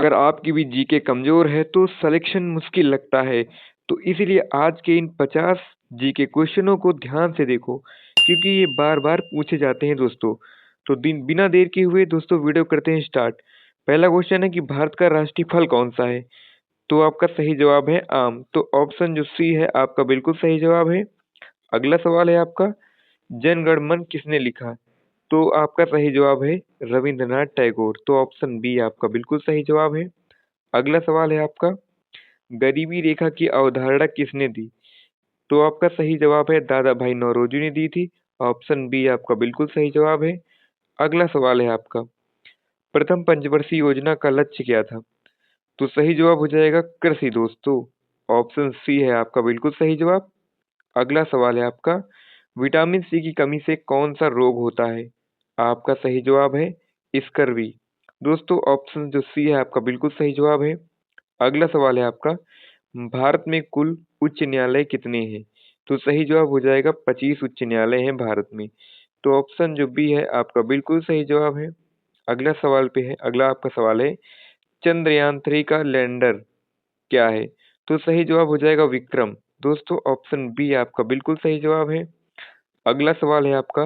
अगर आपकी भी जीके कमज़ोर है तो सिलेक्शन मुश्किल लगता है। तो इसीलिए आज के इन 50 जीके क्वेश्चनों को ध्यान से देखो, क्योंकि ये बार-बार पूछे जाते हैं दोस्तों। तो दिन बिना देर किए हुए दोस्तों वीडियो करते हैं स्टार्ट। पहला क्वेश्चन है कि भारत का राष्ट्रीय फल कौन-सा है? तो आपका सही जवाब है आम। तो ऑप्शन जो सी है आपका बिल्कुल सही जवाब है। अगला सवाल है आपका, जन गण मन किसने लिखा? तो आपका सही जवाब है रविंद्रनाथ टैगोर। तो ऑप्शन बी आपका बिल्कुल सही जवाब है। अगला सवाल है आपका, गरीबी रेखा की अवधारणा किसने दी? तो आपका सही जवाब है दादा भाई नौरोजी ने दी थी। ऑप्शन बी आपका बिल्कुल सही जवाब है। अगला सवाल है आपका, प्रथम पंचवर्षीय योजना का लक्ष्य क्या था? तो सही जवाब हो जाएगा कृषि दोस्तों। ऑप्शन सी है आपका बिल्कुल सही जवाब। अगला सवाल है आपका, विटामिन सी की कमी से कौन सा रोग होता है? आपका सही जवाब है स्कर्वी। दोस्तों ऑप्शन जो सी है आपका बिल्कुल सही जवाब है। अगला सवाल है आपका, भारत में कुल उच्च न्यायालय कितने हैं? तो सही जवाब हो जाएगा 25 उच्च न्यायालय हैं भारत में। तो ऑप्शन जो बी है आपका बिल्कुल सही जवाब है। अगला आपका सवाल है, चंद्रयान 3 का लैंडर क्या है? तो सही जवाब हो जाएगा विक्रम। दोस्तों ऑप्शन बी आपका बिल्कुल सही जवाब है। अगला सवाल है आपका,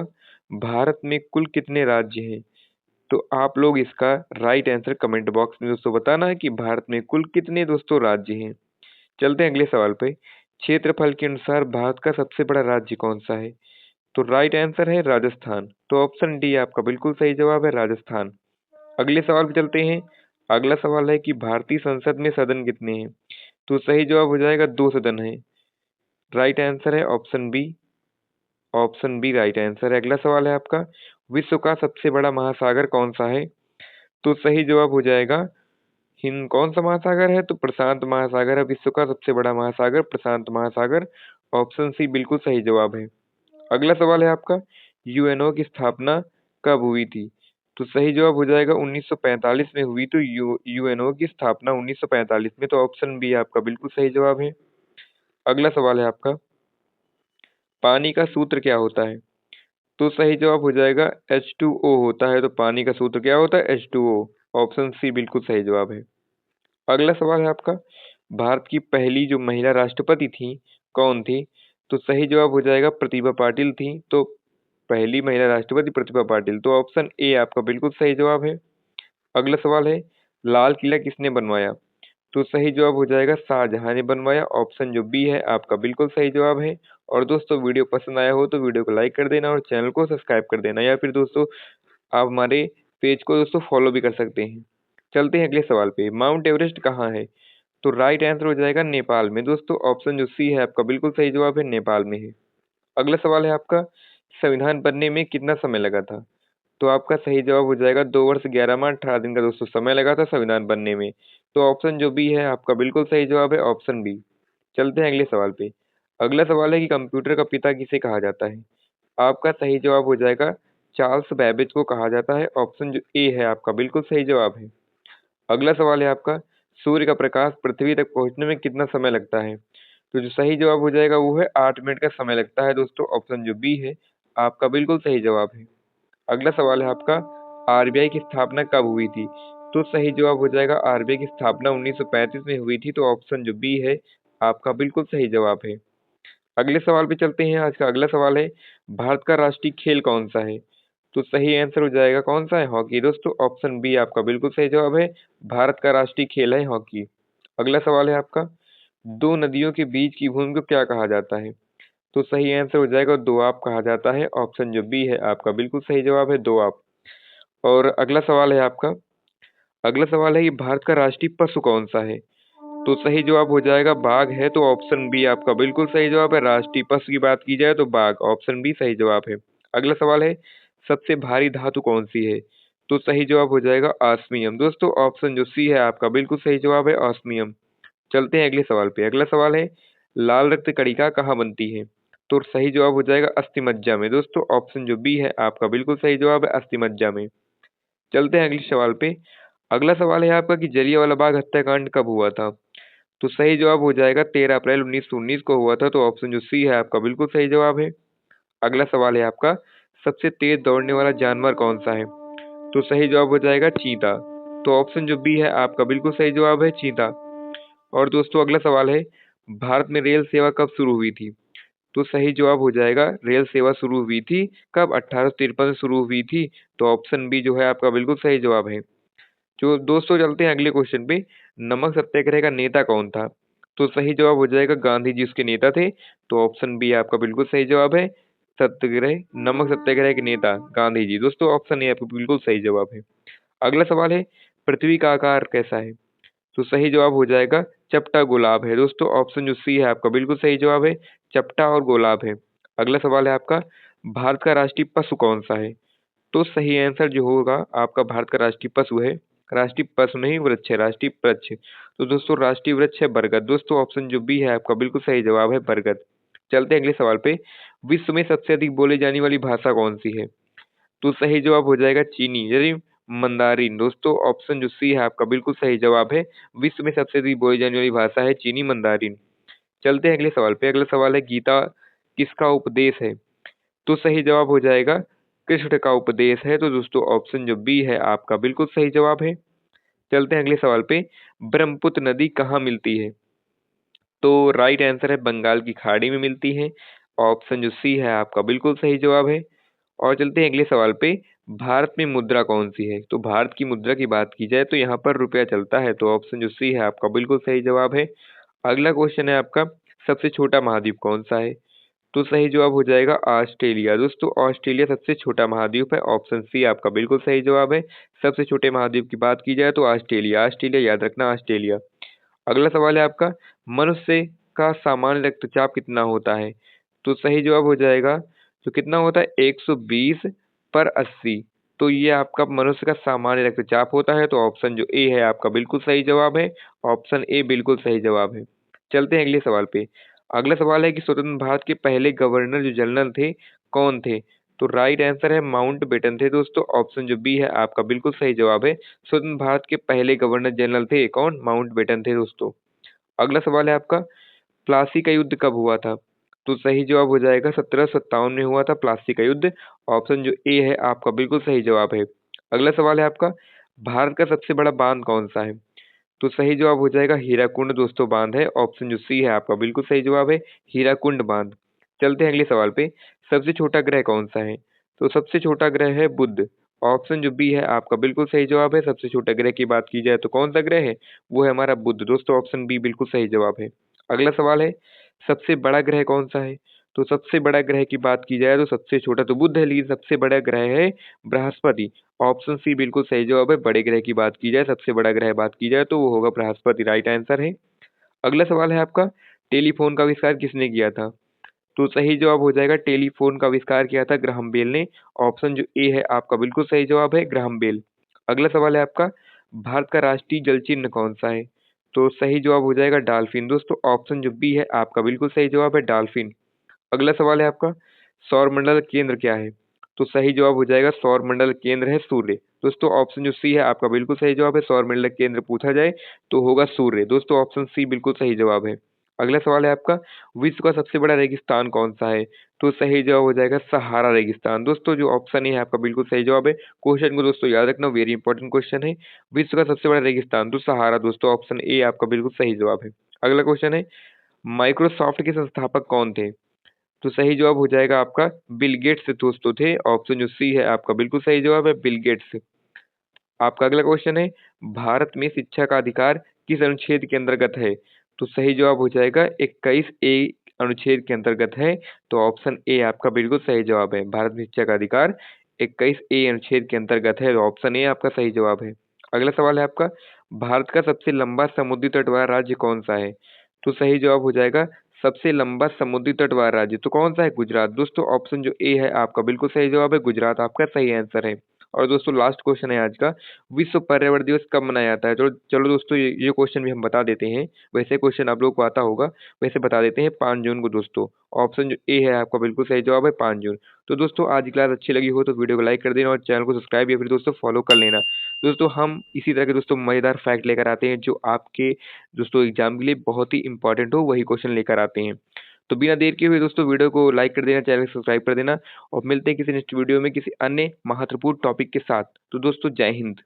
भारत में कुल कितने राज्य हैं? तो आप लोग इसका राइट आंसर कमेंट बॉक्स में दोस्तों बताना है कि भारत में कुल कितने दोस्तों राज्य हैं। चलते हैं अगले सवाल पे। क्षेत्रफल के अनुसार भारत का सबसे बड़ा राज्य कौन सा है? तो राइट आंसर है राजस्थान। तो ऑप्शन डी आपका बिल्कुल सही जवाब है राजस्थान। अगले सवाल पे चलते हैं। अगला सवाल है कि भारतीय संसद में सदन कितने हैं? तो सही जवाब हो जाएगा 2 सदन है। राइट आंसर है option B. Option B right answer है। अगला सवाल है आपका, विश्व का सबसे बड़ा महासागर कौन सा है? तो सही जवाब हो जाएगा हिंद। कौन सा महासागर है? तो प्रशांत महासागर है विश्व का सबसे बड़ा महासागर, प्रशांत महासागर। ऑप्शन सी बिल्कुल सही जवाब है। अगला सवाल है आपका, यूएनओ की स्थापना कब हुई थी? तो सही जवाब हो जाएगा 1945 में हुई। तो यूएनओ की स्थापना 1945 में। तो ऑप्शन बी आपका बिल्कुल सही जवाब है। अगला सवाल है आपका, पानी का सूत्र क्या होता है? तो सही जवाब हो जाएगा H2O होता है। तो पानी का सूत्र क्या होता है? H2O। ऑप्शन सी बिल्कुल सही जवाब है। अगला सवाल है आपका, भारत की पहली जो महिला राष्ट्रपति थी कौन थी? तो सही जवाब हो जाएगा प्रतिभा पाटिल थी। तो पहली महिला राष्ट्रपति प्रतिभा पाटिल। तो ऑप्शन ए आपका बिल्कुल सही जवाब है। अगला सवाल है, लाल किला किसने बनवाया? तो सही जवाब हो जाएगा शाहजहां ने बनवाया। ऑप्शन जो बी है आपका बिल्कुल सही जवाब है। और दोस्तों वीडियो पसंद आया हो तो वीडियो को लाइक कर देना और चैनल को सब्सक्राइब कर देना, या फिर दोस्तों आप हमारे पेज को दोस्तों फॉलो भी कर सकते हैं। चलते हैं अगले सवाल पे, माउंट एवरेस्ट कहाँ है? तो राइट आंसर हो जाएगा नेपाल में। दोस्तों ऑप्शन जो सी है आपका बिल्कुल सही जवाब है, नेपाल में है। अगला सवाल है आपका, संविधान बनने में कितना समय लगा था? तो आपका सही जवाब हो जाएगा 2 वर्ष 11 माह 18 दिन का दोस्तों समय लगा था संविधान बनने में। तो ऑप्शन जो बी है आपका बिल्कुल सही जवाब है, ऑप्शन बी। चलते हैं अगले सवाल पे। अगला सवाल है कि कंप्यूटर का पिता किसे कहा जाता है? आपका सही जवाब हो जाएगा चार्ल्स बैबेज को कहा जाता है। ऑप्शन जो ए है आपका बिल्कुल सही जवाब है। अगला सवाल है आपका, सूर्य का प्रकाश पृथ्वी तक पहुंचने में कितना समय लगता है? तो जो सही जवाब हो जाएगा वो है 8 मिनट का समय लगता है दोस्तों। ऑप्शन जो बी है आपका बिल्कुल सही जवाब है। अगला सवाल है आपका, आरबीआई की स्थापना कब हुई थी? तो सही जवाब हो जाएगा आरबीआई की स्थापना 1935 में हुई थी। तो ऑप्शन जो बी है आपका बिल्कुल सही जवाब है। अगले सवाल पे चलते हैं। आज का अगला सवाल है, भारत का राष्ट्रीय खेल कौन सा है? तो सही आंसर हो जाएगा कौन सा है? हॉकी दोस्तों। ऑप्शन बी आपका बिल्कुल सही जवाब है। भारत का राष्ट्रीय खेल है हॉकी। अगला सवाल है आपका, दो नदियों के बीच की भूमि को क्या कहा जाता है? तो सही आंसर हो जाएगा दोआब कहा जाता है। ऑप्शन जो बी है आपका बिल्कुल सही जवाब है, दोआब। और अगला सवाल है कि भारत का राष्ट्रीय पशु कौन सा है? तो सही जवाब हो जाएगा बाघ है। तो ऑप्शन बी आपका बिल्कुल सही जवाब है। राष्ट्रीय पशु की बात की जाए तो बाघ। ऑप्शन बी सही जवाब है। अगला सवाल है, सबसे भारी धातु कौन सी है? तो सही जवाब हो जाएगा ऑस्मियम। दोस्तों ऑप्शन जो सी है आपका बिल्कुल सही जवाब है, ऑस्मियम। चलते हैं अगले सवाल पे। अगला सवाल है, लाल रक्त कणिका कहाँ बनती है? तो सही जवाब हो जाएगा अस्थिमज्जा में। दोस्तों ऑप्शन जो बी है आपका बिल्कुल सही जवाब है, अस्थिमज्जा में। चलते हैं अगले सवाल पे। अगला सवाल है आपका कि जलियांवाला बाग हत्याकांड कब हुआ था? तो सही जवाब हो जाएगा 13 अप्रैल 1919 को हुआ था। तो ऑप्शन जो सी है आपका बिल्कुल सही जवाब है। अगला सवाल है आपका, सबसे तेज दौड़ने वाला जानवर कौन सा है? तो सही जवाब हो जाएगा चीता। तो ऑप्शन जो बी है आपका बिल्कुल सही जवाब है चीता। और दोस्तों अगला सवाल है, भारत में रेल सेवा कब शुरू हुई थी? तो सही जवाब हो जाएगा रेल सेवा शुरू हुई थी कब? 1853 में शुरू हुई थी। तो ऑप्शन बी जो है आपका बिल्कुल सही जवाब है। जो दोस्तों चलते हैं अगले क्वेश्चन पे, नमक सत्याग्रह का नेता कौन था? तो सही जवाब हो जाएगा गांधी जी उसके नेता थे। तो ऑप्शन बी आपका बिल्कुल सही जवाब है। सत्याग्रह, नमक सत्याग्रह के नेता गांधी जी। दोस्तों ऑप्शन ए आपका बिल्कुल सही जवाब है। अगला सवाल है, पृथ्वी का आकार कैसा है? तो सही जवाब हो जाएगा चपटा गुलाब है। दोस्तों ऑप्शन जो सी है आपका बिल्कुल सही जवाब है, चपटा और गुलाब है। अगला सवाल है आपका, भारत का राष्ट्रीय पशु कौन सा है? तो सही आंसर जो होगा आपका भारत का राष्ट्रीय पशु है, राष्ट्रीय पशु नहीं वृक्ष है, राष्ट्रीय वृक्ष। तो दोस्तों राष्ट्रीय वृक्ष है बरगद। दोस्तों ऑप्शन जो बी है आपका बिल्कुल सही जवाब है बरगद। चलते हैं अगले सवाल पे, विश्व में सबसे अधिक बोली जाने वाली भाषा कौन सी है? तो सही जवाब हो जाएगा चीनी यानी मंदारिन। दोस्तों ऑप्शन जो सी है आपका बिल्कुल सही जवाब है। विश्व में सबसे अधिक बोली जाने वाली भाषा है चीनी मंदारिन। चलते हैं अगले सवाल पे। अगला सवाल है, गीता किसका उपदेश है? तो सही जवाब हो जाएगा कृष्ण का उपदेश है। तो दोस्तों ऑप्शन जो बी है आपका बिल्कुल सही जवाब है। चलते हैं अगले सवाल पे, ब्रह्मपुत्र नदी कहाँ मिलती है? तो राइट आंसर है बंगाल की खाड़ी में मिलती है। ऑप्शन जो सी है आपका बिल्कुल सही जवाब है। और चलते हैं अगले सवाल पे, भारत में मुद्रा कौन सी है? तो भारत की मुद्रा की बात की जाए तो यहाँ पर रुपया चलता है। तो ऑप्शन जो सी है आपका बिल्कुल सही जवाब है। अगला क्वेश्चन है आपका, सबसे छोटा महाद्वीप कौन सा है? तो सही जवाब हो जाएगा ऑस्ट्रेलिया। दोस्तों ऑस्ट्रेलिया सबसे छोटा महाद्वीप है। ऑप्शन सी आपका बिल्कुल सही जवाब है। सबसे छोटे महाद्वीप की बात की जाए तो ऑस्ट्रेलिया, ऑस्ट्रेलिया याद रखना ऑस्ट्रेलिया। अगला सवाल है आपका, मनुष्य का सामान्य रक्तचाप कितना होता है? तो सही जवाब हो जाएगा जो कितना होता है 120 पर 80। तो ये आपका मनुष्य का सामान्य रक्तचाप होता है। तो ऑप्शन जो ए है आपका बिल्कुल सही जवाब है। ऑप्शन ए बिल्कुल सही जवाब है। चलते हैं अगले सवाल पे। अगला सवाल है कि स्वतंत्र भारत के पहले गवर्नर जो जनरल थे कौन थे? तो राइट आंसर है माउंट बेटन थे। दोस्तों ऑप्शन जो बी है आपका बिल्कुल सही जवाब है। स्वतंत्र भारत के पहले गवर्नर जनरल थे कौन? माउंट बेटन थे दोस्तों। अगला सवाल है आपका, प्लासी का युद्ध कब हुआ था? तो सही जवाब हो जाएगा 1757 में हुआ था प्लासी का युद्ध। ऑप्शन जो ए है आपका बिल्कुल सही जवाब है। अगला सवाल है आपका, भारत का सबसे बड़ा बांध कौन सा है? तो सही जवाब हो जाएगा हीराकुंड दोस्तों बांध है। ऑप्शन जो सी है आपका बिल्कुल सही जवाब है, हीराकुंड बांध। चलते हैं अगले सवाल पे, सबसे छोटा ग्रह कौन सा है? तो सबसे छोटा ग्रह है बुध। ऑप्शन जो बी है आपका बिल्कुल सही जवाब है। सबसे छोटे ग्रह की बात की जाए तो कौन सा ग्रह है? वो है हमारा बुध। दोस्तों ऑप्शन बी बिल्कुल सही जवाब है। अगला सवाल है, सबसे बड़ा ग्रह कौन सा है? तो सबसे बड़ा ग्रह की बात की जाए तो सबसे छोटा तो बुध है, लेकिन सबसे बड़ा ग्रह है बृहस्पति। ऑप्शन सी बिल्कुल सही जवाब है। बड़े ग्रह की बात की जाए, सबसे बड़ा ग्रह बात की जाए तो वो होगा बृहस्पति, राइट आंसर है। अगला सवाल है आपका, टेलीफोन का आविष्कार किसने किया था? तो सही जवाब हो जाएगा टेलीफोन का आविष्कार किया था ग्राहम बेल ने। ऑप्शन जो ए है आपका बिल्कुल सही जवाब है, ग्राहम बेल। अगला सवाल है आपका, भारत का राष्ट्रीय जल चिन्ह कौन सा है? तो सही जवाब हो जाएगा डॉल्फिन। दोस्तों ऑप्शन जो बी है आपका बिल्कुल सही जवाब है, डॉल्फिन। अगला सवाल है आपका, सौर मंडल केंद्र क्या है? तो सही जवाब हो जाएगा सौर मंडल केंद्र है सूर्य। दोस्तों ऑप्शन जो सी है आपका बिल्कुल सही जवाब है। सौर मंडल केंद्र पूछा जाए तो होगा सूर्य। दोस्तों ऑप्शन सी बिल्कुल सही जवाब है। अगला सवाल है आपका, विश्व का सबसे बड़ा रेगिस्तान कौन सा है? तो सही जवाब हो जाएगा सहारा रेगिस्तान। दोस्तों जो ऑप्शन ए है आपका बिल्कुल सही जवाब है। क्वेश्चन को दोस्तों याद रखना, वेरी इंपॉर्टेंट क्वेश्चन है। विश्व का सबसे बड़ा रेगिस्तान तो सहारा। दोस्तों ऑप्शन ए आपका बिल्कुल सही जवाब है। अगला क्वेश्चन है, माइक्रोसॉफ्ट के संस्थापक कौन थे? तो सही जवाब हो जाएगा आपका बिल गेट्स दोस्तों थे। ऑप्शन जो सी है आपका बिल्कुल सही जवाब है, बिल गेट्स। आपका अगला क्वेश्चन है, भारत में शिक्षा का अधिकार किस अनुच्छेद के अंतर्गत है? तो सही जवाब हो जाएगा 21A अनुच्छेद के अंतर्गत है। तो ऑप्शन ए आपका बिल्कुल सही जवाब है। भारत में शिक्षा का अधिकार 21A अनुच्छेद के अंतर्गत है। तो ऑप्शन ए आपका सही जवाब है। अगला सवाल है आपका, भारत का सबसे लंबा समुद्री तट वाला राज्य कौन सा है? तो सही जवाब हो जाएगा सबसे लंबा समुद्री तट वाला राज्य तो कौन सा है? गुजरात। दोस्तों ऑप्शन जो ए है आपका बिल्कुल सही जवाब है, गुजरात आपका सही आंसर है। और दोस्तों लास्ट क्वेश्चन है आज का, विश्व पर्यावरण दिवस कब मनाया जाता है? चलो चलो दोस्तों ये क्वेश्चन भी हम बता देते हैं। वैसे क्वेश्चन आप लोग को आता होगा, वैसे बता देते हैं 5 जून को दोस्तों। ऑप्शन जो ए है आपका बिल्कुल सही जवाब है 5 जून। तो दोस्तों आज की क्लास अच्छी लगी हो तो वीडियो को लाइक कर देना और चैनल को सब्सक्राइब या फिर दोस्तों फॉलो कर लेना। दोस्तों हम इसी तरह के दोस्तों मज़ेदार फैक्ट लेकर आते हैं जो आपके दोस्तों एग्जाम के लिए बहुत ही इंपॉर्टेंट हो, वही क्वेश्चन लेकर आते हैं। तो बिना देर किए हुए दोस्तों वीडियो को लाइक कर देना, चैनल को सब्सक्राइब कर देना और मिलते हैं किसी नेक्स्ट वीडियो में किसी अन्य महत्वपूर्ण टॉपिक के साथ। तो दोस्तों जय हिंद।